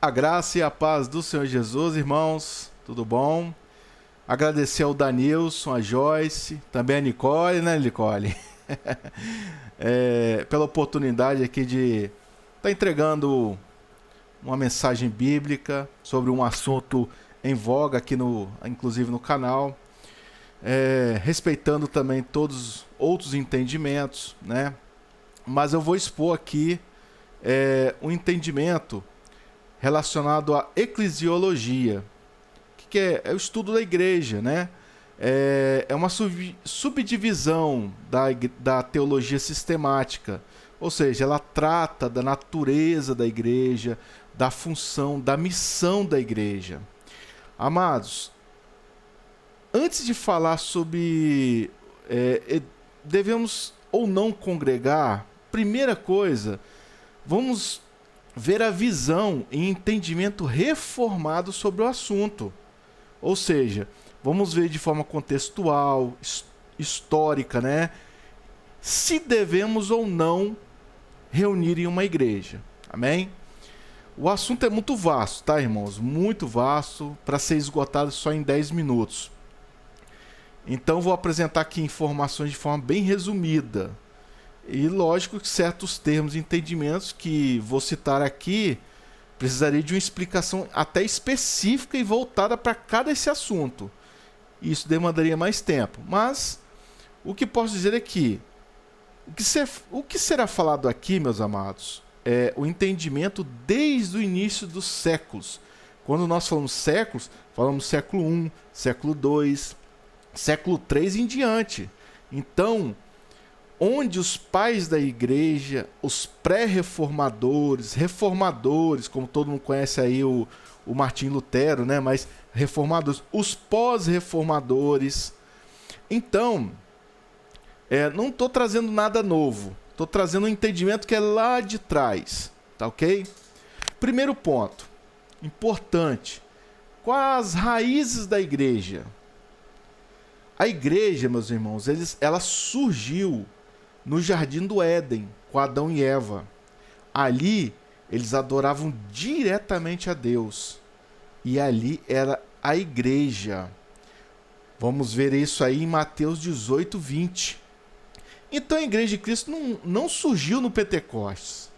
A graça e a paz do Senhor Jesus, irmãos, tudo bom? Agradecer ao Danilson, a Joyce, também a Nicole, né, Nicole? Pela oportunidade aqui de estar entregando uma mensagem bíblica sobre um assunto em voga aqui, inclusive no canal, respeitando também todos os outros entendimentos, né? Mas eu vou expor aqui um entendimento relacionado à eclesiologia, que é o estudo da igreja, né? É uma subdivisão da teologia sistemática, ou seja, ela trata da natureza da igreja, da função, da missão da igreja. Amados, antes de falar sobre devemos ou não congregar, primeira coisa, vamos ver a visão e entendimento reformado sobre o assunto. Ou seja, vamos ver de forma contextual, histórica, né? Se devemos ou não reunir em uma igreja. Amém? O assunto é muito vasto, tá, irmãos? Muito vasto, para ser esgotado só em 10 minutos. Então, vou apresentar aqui informações de forma bem resumida. E lógico que certos termos e entendimentos que vou citar aqui precisaria de uma explicação até específica e voltada para cada esse assunto. Isso demandaria mais tempo. Mas o que posso dizer é que o que será falado aqui, meus amados, é o entendimento desde o início dos séculos. Quando nós falamos séculos, falamos século I, século II, século III em diante. Então, onde os pais da igreja, os pré-reformadores, reformadores, como todo mundo conhece aí o Martim Lutero, né? Mas reformadores, os pós-reformadores. Então, não estou trazendo nada novo, estou trazendo um entendimento que é lá de trás, tá ok? Primeiro ponto, importante, quais as raízes da igreja? A igreja, meus irmãos, ela surgiu no Jardim do Éden, com Adão e Eva. Ali, eles adoravam diretamente a Deus. E ali era a igreja. Vamos ver isso aí em Mateus 18, 20. Então a igreja de Cristo não surgiu no Pentecostes.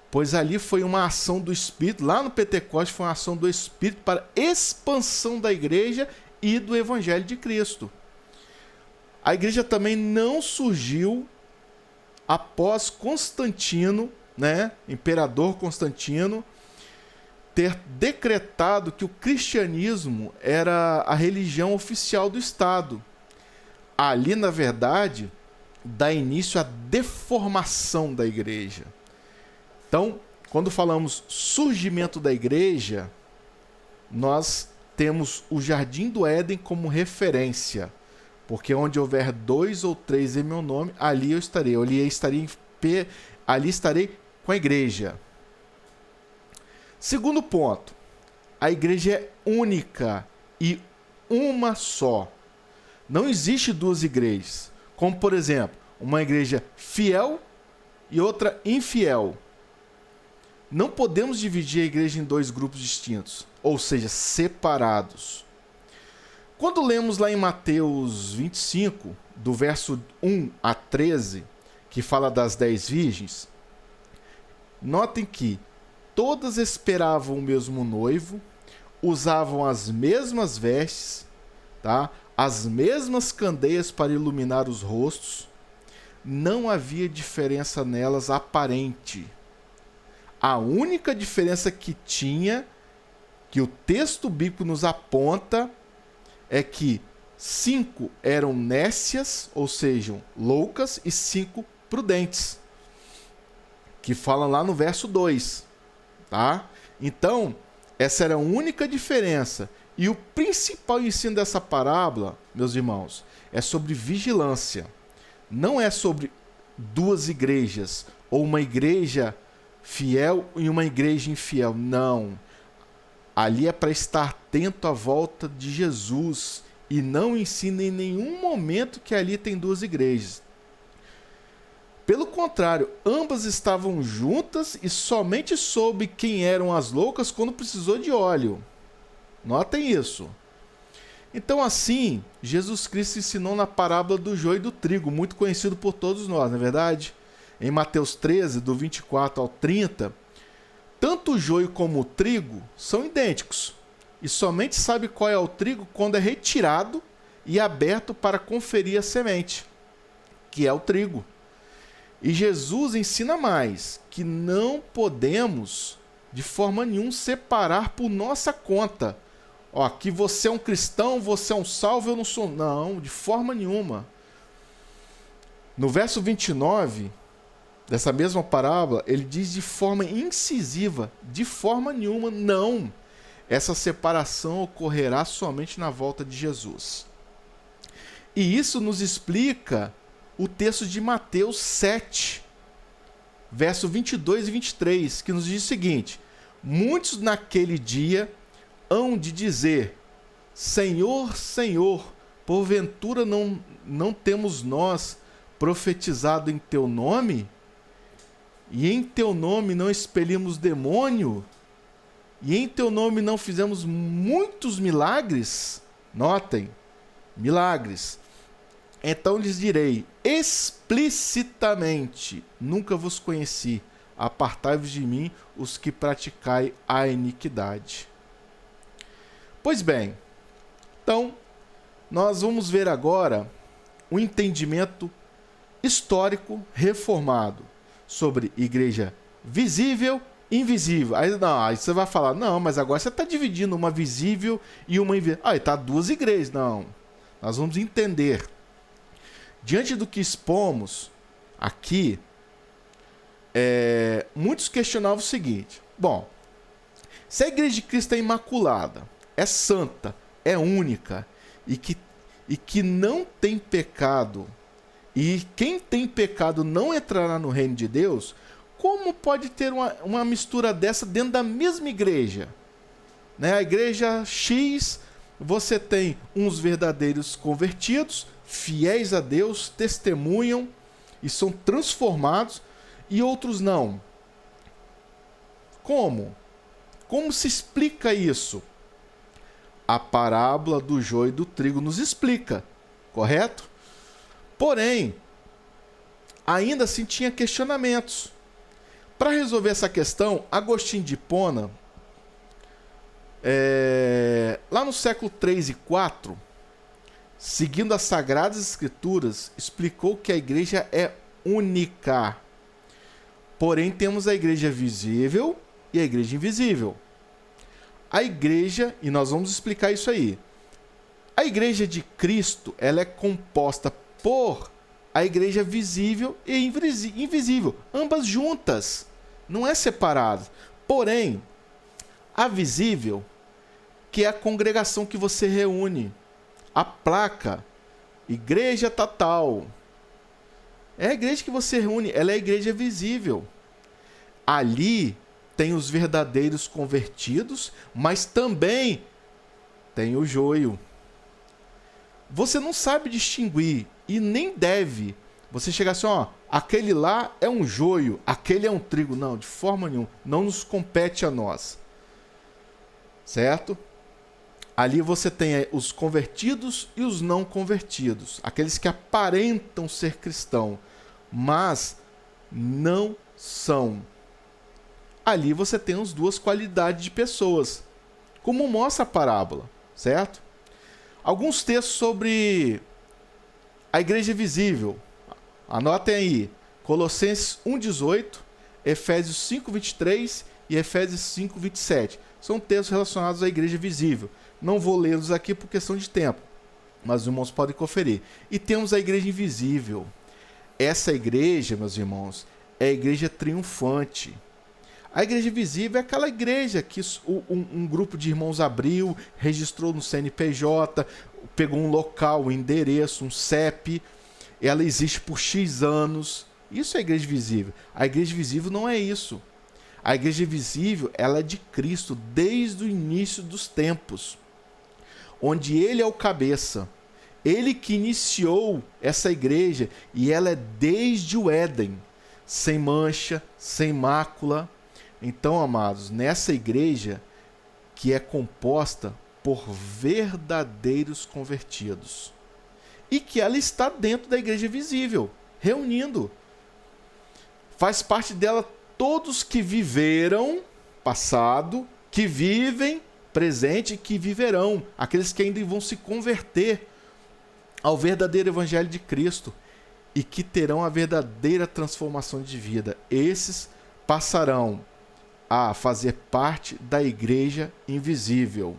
Pois ali foi uma ação do Espírito, lá no Pentecostes foi uma ação do Espírito para expansão da igreja e do Evangelho de Cristo. A igreja também não surgiu após Constantino, né, imperador Constantino, ter decretado que o cristianismo era a religião oficial do Estado. Ali, na verdade, dá início à deformação da igreja. Então, quando falamos surgimento da igreja, nós temos o Jardim do Éden como referência. Porque onde houver 2 ou 3 em meu nome, ali eu estarei. Ali estarei com a igreja. Segundo ponto. A igreja é única e uma só. Não existe duas igrejas. Como, por exemplo, uma igreja fiel e outra infiel. Não podemos dividir a igreja em 2 grupos distintos. Ou seja, separados. Quando lemos lá em Mateus 25, do verso 1 a 13, que fala das 10 virgens, notem que todas esperavam o mesmo noivo, usavam as mesmas vestes, tá? As mesmas candeias para iluminar os rostos, não havia diferença nelas aparente. A única diferença que tinha, que o texto bíblico nos aponta, é que 5 eram nécias, ou seja, loucas, e 5 prudentes, que falam lá no verso 2, tá? Então, essa era a única diferença. E o principal ensino dessa parábola, meus irmãos, é sobre vigilância. Não é sobre 2 igrejas, ou uma igreja fiel e uma igreja infiel. Não. Ali é para estar atento à volta de Jesus e não ensina em nenhum momento que ali tem 2 igrejas. Pelo contrário, ambas estavam juntas e somente soube quem eram as loucas quando precisou de óleo. Notem isso. Então, assim, Jesus Cristo ensinou na parábola do joio e do trigo, muito conhecido por todos nós, não é verdade? Em Mateus 13, do 24 ao 30, tanto o joio como o trigo são idênticos, e somente sabe qual é o trigo quando é retirado e aberto para conferir a semente, que é o trigo. E Jesus ensina mais, que não podemos, de forma nenhuma, separar por nossa conta. Ó, que você é um cristão, você é um salvo, eu não sou. Não, de forma nenhuma. No verso 29 dessa mesma parábola, ele diz de forma incisiva, de forma nenhuma, não. Essa separação ocorrerá somente na volta de Jesus. E isso nos explica o texto de Mateus 7, verso 22 e 23, que nos diz o seguinte: muitos naquele dia hão de dizer: Senhor, Senhor, porventura não temos nós profetizado em teu nome? E em teu nome não expelimos demônio? E em teu nome não fizemos muitos milagres? Notem, milagres. Então lhes direi explicitamente: nunca vos conheci, apartai-vos de mim, os que praticai a iniquidade. Pois bem, então nós vamos ver agora um entendimento histórico reformado sobre igreja visível e invisível. Aí você vai falar: não, mas agora você está dividindo uma visível e uma invisível. Aí está duas igrejas. Não, nós vamos entender. Diante do que expomos aqui, muitos questionavam o seguinte: bom, se a igreja de Cristo é imaculada, é santa, é única e que não tem pecado, e quem tem pecado não entrará no reino de Deus, como pode ter uma mistura dessa dentro da mesma igreja? Né? A igreja X, você tem uns verdadeiros convertidos, fiéis a Deus, testemunham e são transformados, e outros não. Como? Como se explica isso? A parábola do joio e do trigo nos explica, correto? Porém, ainda assim tinha questionamentos. Para resolver essa questão, Agostinho de Hipona, lá no século 3 e 4, seguindo as Sagradas Escrituras, explicou que a igreja é única. Porém, temos a igreja visível e a igreja invisível. A igreja, e nós vamos explicar isso aí, a igreja de Cristo, ela é composta por a igreja visível e invisível, ambas juntas, não é separado. Porém, a visível, que é a congregação que você reúne, a placa, igreja tal, é a igreja que você reúne, ela é a igreja visível. Ali tem os verdadeiros convertidos, mas também tem o joio. Você não sabe distinguir e nem deve você chegar assim: ó, aquele lá é um joio, aquele é um trigo. Não, de forma nenhuma, não nos compete a nós. Certo? Ali você tem os convertidos e os não convertidos, aqueles que aparentam ser cristãos, mas não são. Ali você tem as duas qualidades de pessoas, como mostra a parábola, certo? Alguns textos sobre a igreja visível. Anotem aí: Colossenses 1,18, Efésios 5,23 e Efésios 5,27. São textos relacionados à igreja visível. Não vou lê-los aqui por questão de tempo, mas os irmãos podem conferir. E temos a igreja invisível. Essa igreja, meus irmãos, é a igreja triunfante. A igreja visível é aquela igreja que um grupo de irmãos abriu, registrou no CNPJ, pegou um local, um endereço, um CEP, ela existe por X anos. Isso é a igreja visível. A igreja visível não é isso. A igreja visível, ela é de Cristo desde o início dos tempos, onde ele é o cabeça. Ele que iniciou essa igreja, e ela é desde o Éden. sem mancha, sem mácula. Então, amados, nessa igreja que é composta por verdadeiros convertidos e que ela está dentro da igreja visível, reunindo. Faz parte dela todos que viveram passado, que vivem presente e que viverão, aqueles que ainda vão se converter ao verdadeiro evangelho de Cristo e que terão a verdadeira transformação de vida. Esses passarão a fazer parte da igreja invisível.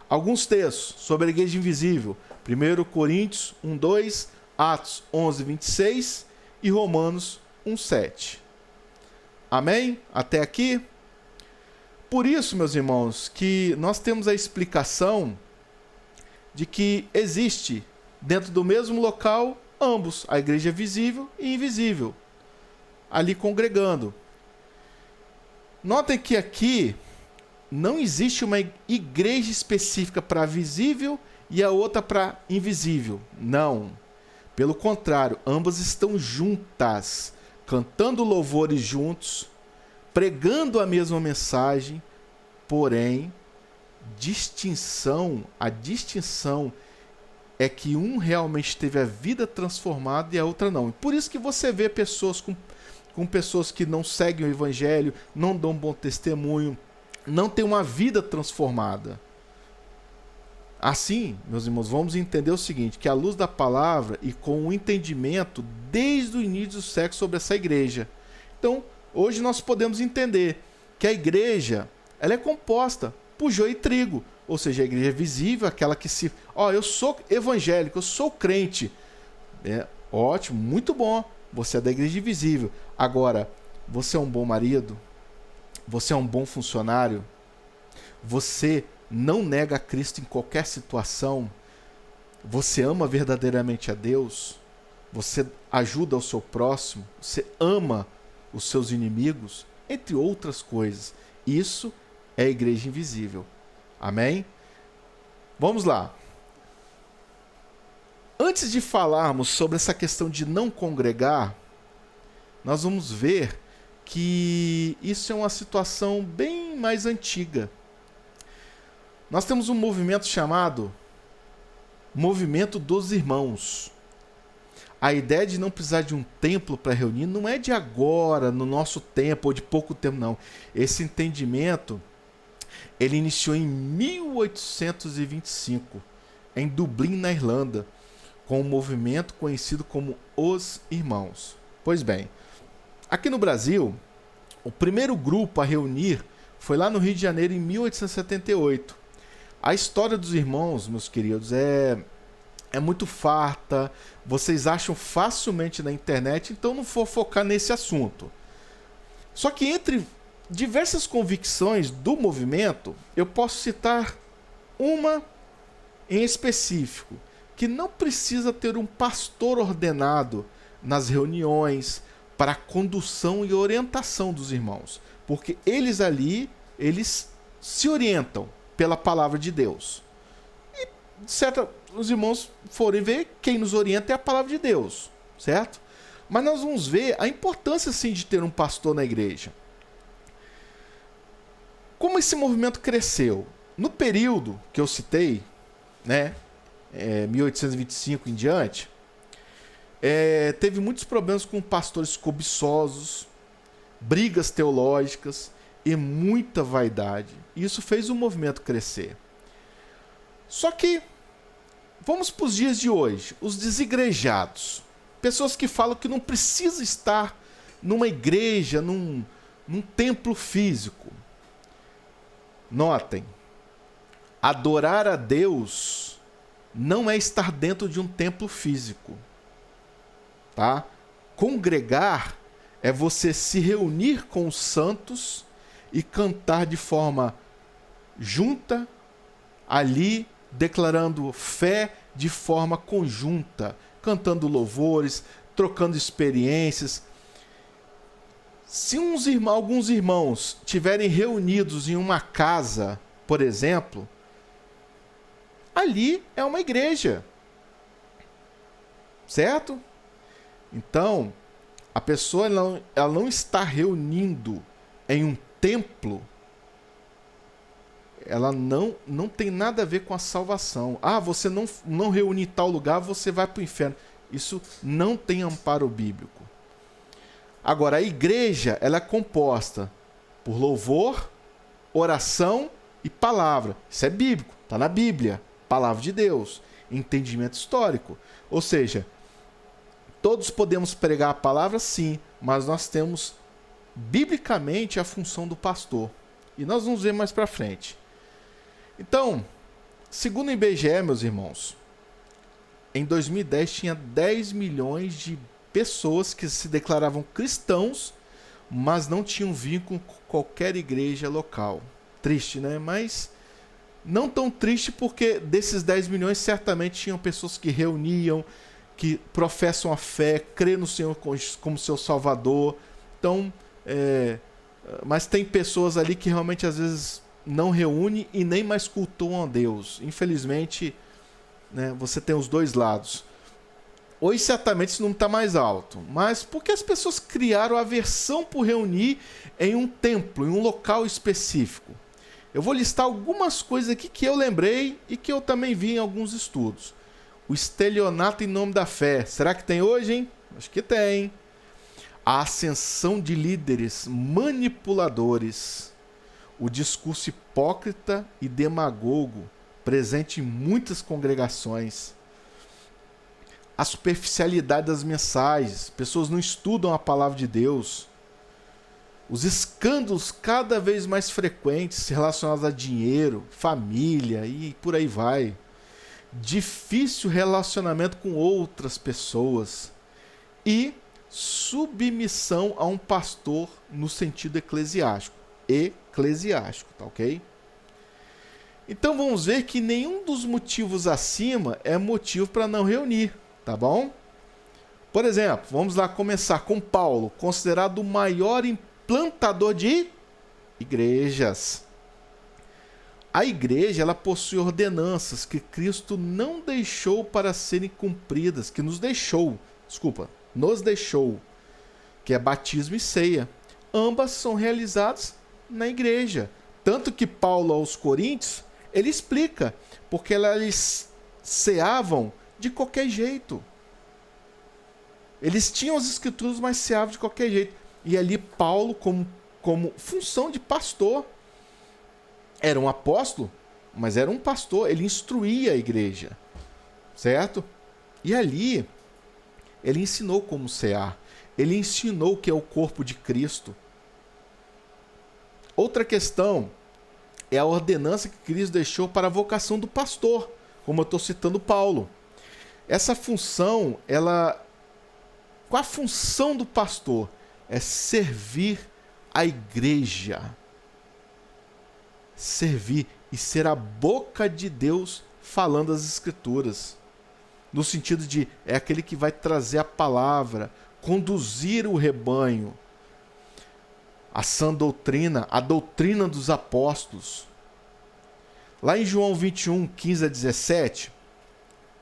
Alguns textos sobre a igreja invisível: 1 Coríntios 1:2, Atos 11:26 e Romanos 1:7. Amém? Até aqui? Por isso, meus irmãos, que nós temos a explicação de que existe dentro do mesmo local ambos, a igreja visível e invisível, ali congregando. Notem que aqui não existe uma igreja específica para visível e a outra para invisível. Não. Pelo contrário, ambas estão juntas, cantando louvores juntos, pregando a mesma mensagem, porém, a distinção é que um realmente teve a vida transformada e a outra não. E por isso que você vê pessoas com pessoas que não seguem o evangelho, não dão bom testemunho, não têm uma vida transformada. Assim, meus irmãos, vamos entender o seguinte, que à luz da palavra e com o entendimento desde o início do século sobre essa igreja. Então, hoje nós podemos entender que a igreja, ela é composta por joio e trigo, ou seja, a igreja visível, aquela que se... eu sou evangélico, eu sou crente. Ótimo, muito bom, você é da igreja visível. Agora, você é um bom marido? Você é um bom funcionário? Você não nega a Cristo em qualquer situação? Você ama verdadeiramente a Deus? Você ajuda o seu próximo? Você ama os seus inimigos? Entre outras coisas. Isso é a igreja invisível. Amém? Vamos lá. Antes de falarmos sobre essa questão de não congregar, nós vamos ver que isso é uma situação bem mais antiga. Nós temos um movimento chamado Movimento dos Irmãos. A ideia de não precisar de um templo para reunir não é de agora, no nosso tempo, ou de pouco tempo, não. Esse entendimento, ele iniciou em 1825, em Dublin, na Irlanda, com um movimento conhecido como Os Irmãos. Pois bem, aqui no Brasil, o primeiro grupo a reunir foi lá no Rio de Janeiro, em 1878. A história dos irmãos, meus queridos, é muito farta, vocês acham facilmente na internet, então não vou focar nesse assunto. Só que entre diversas convicções do movimento, eu posso citar uma em específico, que não precisa ter um pastor ordenado nas reuniões para a condução e orientação dos irmãos, porque eles se orientam pela palavra de Deus. E os irmãos forem ver, quem nos orienta é a palavra de Deus, certo? Mas nós vamos ver a importância, sim, de ter um pastor na igreja. Como esse movimento cresceu? No período que eu citei, 1825 em diante, teve muitos problemas com pastores cobiçosos, brigas teológicas e muita vaidade. Isso fez o movimento crescer. Só que, vamos para os dias de hoje, os desigrejados, pessoas que falam que não precisa estar numa igreja, num templo físico. Notem, adorar a Deus não é estar dentro de um templo físico, tá? Congregar é você se reunir com os santos e cantar de forma junta, ali, declarando fé de forma conjunta, cantando louvores, trocando experiências. Se alguns irmãos estiverem reunidos em uma casa, por exemplo, ali é uma igreja. Certo? Então, A pessoa ela não está reunindo em um templo, ela não tem nada a ver com a salvação. Ah, você não reúne em tal lugar, você vai para o inferno. Isso não tem amparo bíblico. Agora, a igreja ela é composta por louvor, oração e palavra. Isso é bíblico, está na Bíblia. Palavra de Deus, entendimento histórico. Ou seja, todos podemos pregar a palavra, sim, mas nós temos biblicamente a função do pastor. E nós vamos ver mais para frente. Então, segundo o IBGE, meus irmãos, em 2010 tinha 10 milhões de pessoas que se declaravam cristãos, mas não tinham vínculo com qualquer igreja local. Triste, né? Mas não tão triste, porque desses 10 milhões certamente tinham pessoas que reuniam, que professam a fé, crê no Senhor como seu Salvador. Então, mas tem pessoas ali que realmente às vezes não reúnem e nem mais cultuam a Deus. Infelizmente, né, você tem os dois lados. Hoje certamente esse número está mais alto, mas porque as pessoas criaram aversão por reunir em um templo, em um local específico. Eu vou listar algumas coisas aqui que eu lembrei e que eu também vi em alguns estudos. O estelionato em nome da fé. Será que tem hoje, hein? Acho que tem. A ascensão de líderes manipuladores. O discurso hipócrita e demagogo presente em muitas congregações. A superficialidade das mensagens. Pessoas não estudam a palavra de Deus. Os escândalos cada vez mais frequentes relacionados a dinheiro, família e por aí vai. Difícil relacionamento com outras pessoas. E submissão a um pastor no sentido eclesiástico. Tá ok? Então vamos ver que nenhum dos motivos acima é motivo para não reunir, tá bom? Por exemplo, vamos lá começar com Paulo, considerado o maior implantador de igrejas. A igreja ela possui ordenanças que Cristo não deixou para serem cumpridas, nos deixou, que é batismo e ceia. Ambas são realizadas na igreja. Tanto que Paulo aos Coríntios, ele explica, porque eles ceavam de qualquer jeito. Eles tinham as escrituras, mas ceavam de qualquer jeito. E ali Paulo, como função de pastor, era um apóstolo, mas era um pastor, ele instruía a igreja, certo? E ali, ele ensinou como cear, ele ensinou o que é o corpo de Cristo. Outra questão é a ordenança que Cristo deixou para a vocação do pastor, como eu estou citando Paulo. Essa função, qual a função do pastor? É servir a igreja. Servir e ser a boca de Deus falando as escrituras. No sentido de, é aquele que vai trazer a palavra, conduzir o rebanho. A sã doutrina, a doutrina dos apóstolos. Lá em João 21, 15 a 17,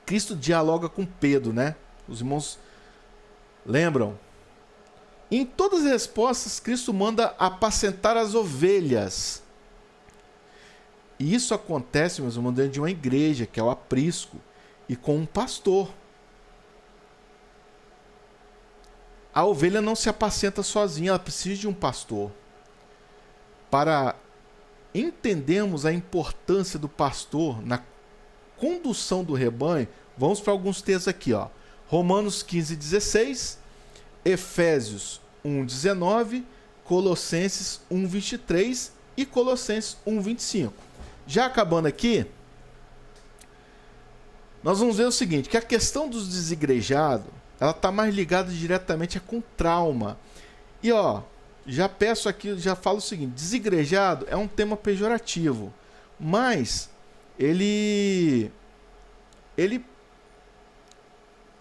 Cristo dialoga com Pedro, né? Os irmãos lembram? Em todas as respostas, Cristo manda apacentar as ovelhas. E isso acontece, meus irmãos, dentro de uma igreja, que é o aprisco, e com um pastor. A ovelha não se apacenta sozinha, ela precisa de um pastor. Para entendermos a importância do pastor na condução do rebanho, vamos para alguns textos aqui, ó. Romanos 15, 16, Efésios 1, 19, Colossenses 1, 23 e Colossenses 1, 25. Já acabando aqui, nós vamos ver o seguinte, que a questão dos desigrejados, ela está mais ligada diretamente com trauma. E ó, já peço aqui, já falo o seguinte, desigrejado é um tema pejorativo, mas ele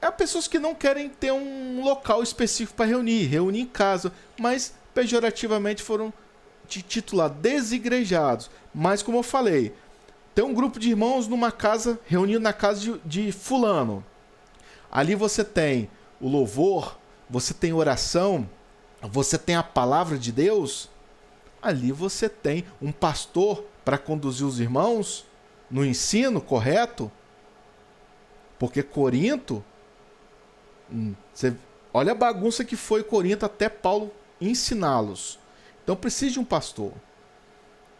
é pessoas que não querem ter um local específico para reunir em casa, mas pejorativamente foram titular desigrejados. Mas como eu falei, tem um grupo de irmãos numa casa, reunido na casa de fulano. Ali você tem o louvor, você tem oração, você tem a palavra de Deus, ali você tem um pastor para conduzir os irmãos no ensino correto. Porque Corinto, olha a bagunça que foi Corinto até Paulo ensiná-los. Então precisa de um pastor.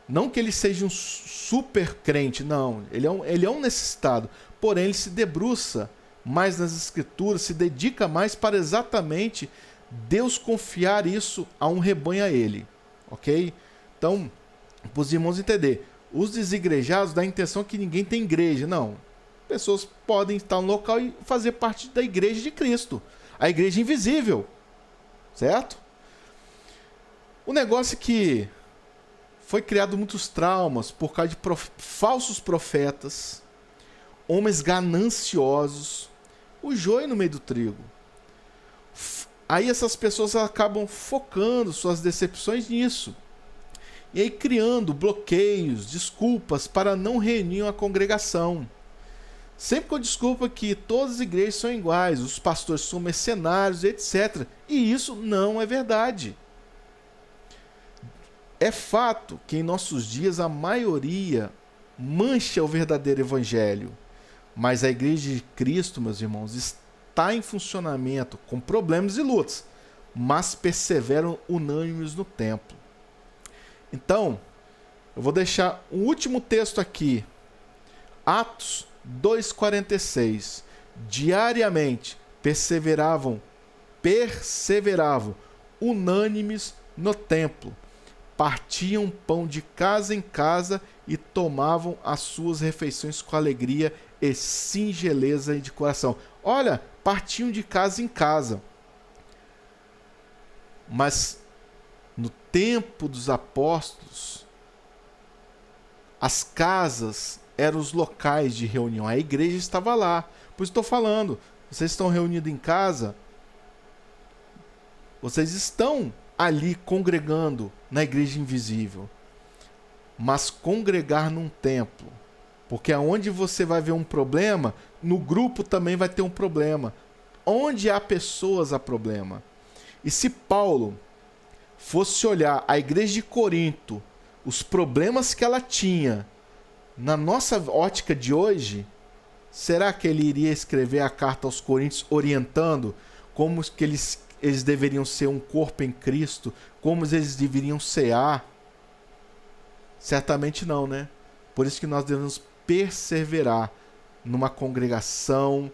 Não que ele seja um super crente, não. Ele é um necessitado. Porém, ele se debruça mais nas escrituras, se dedica mais para exatamente Deus confiar isso a um rebanho a ele. Ok? Então, para os irmãos entender, os desigrejados dá a intenção que ninguém tem igreja. Não. Pessoas podem estar no local e fazer parte da igreja de Cristo. A igreja invisível. Certo? O negócio é que foi criado muitos traumas por causa de falsos profetas, homens gananciosos, o joio no meio do trigo. Aí essas pessoas acabam focando suas decepções nisso. E aí criando bloqueios, desculpas para não reunir a congregação. Sempre com a desculpa que todas as igrejas são iguais, os pastores são mercenários, etc. E isso não é verdade. É fato que em nossos dias a maioria mancha o verdadeiro evangelho. Mas a igreja de Cristo, meus irmãos, está em funcionamento com problemas e lutas, mas perseveram unânimes no templo. Então, eu vou deixar um último texto aqui. Atos 2,46. Diariamente perseveravam unânimes no templo. Partiam pão de casa em casa e tomavam as suas refeições com alegria e singeleza de coração. Olha, partiam de casa em casa. Mas no tempo dos apóstolos, as casas eram os locais de reunião. A igreja estava lá. Por isso estou falando, vocês estão reunidos em casa, vocês estão ali congregando na igreja invisível. Mas congregar num templo, porque aonde você vai ver um problema, no grupo também vai ter um problema. Onde há pessoas, há problema. E se Paulo fosse olhar a igreja de Corinto, os problemas que ela tinha, na nossa ótica de hoje, será que ele iria escrever a carta aos Coríntios orientando como que eles deveriam ser um corpo em Cristo, como eles deveriam cear? Certamente não, né? Por isso que nós devemos perseverar numa congregação,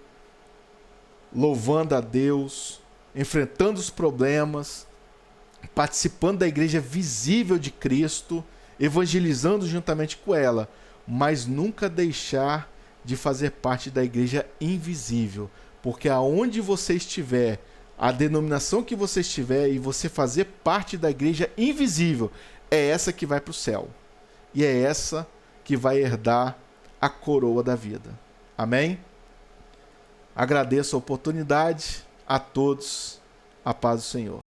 louvando a Deus, enfrentando os problemas, participando da igreja visível de Cristo, evangelizando juntamente com ela, mas nunca deixar de fazer parte da igreja invisível, porque aonde você estiver, a denominação que você estiver e você fazer parte da igreja invisível, é essa que vai para o céu. E é essa que vai herdar a coroa da vida. Amém? Agradeço a oportunidade. A todos, a paz do Senhor.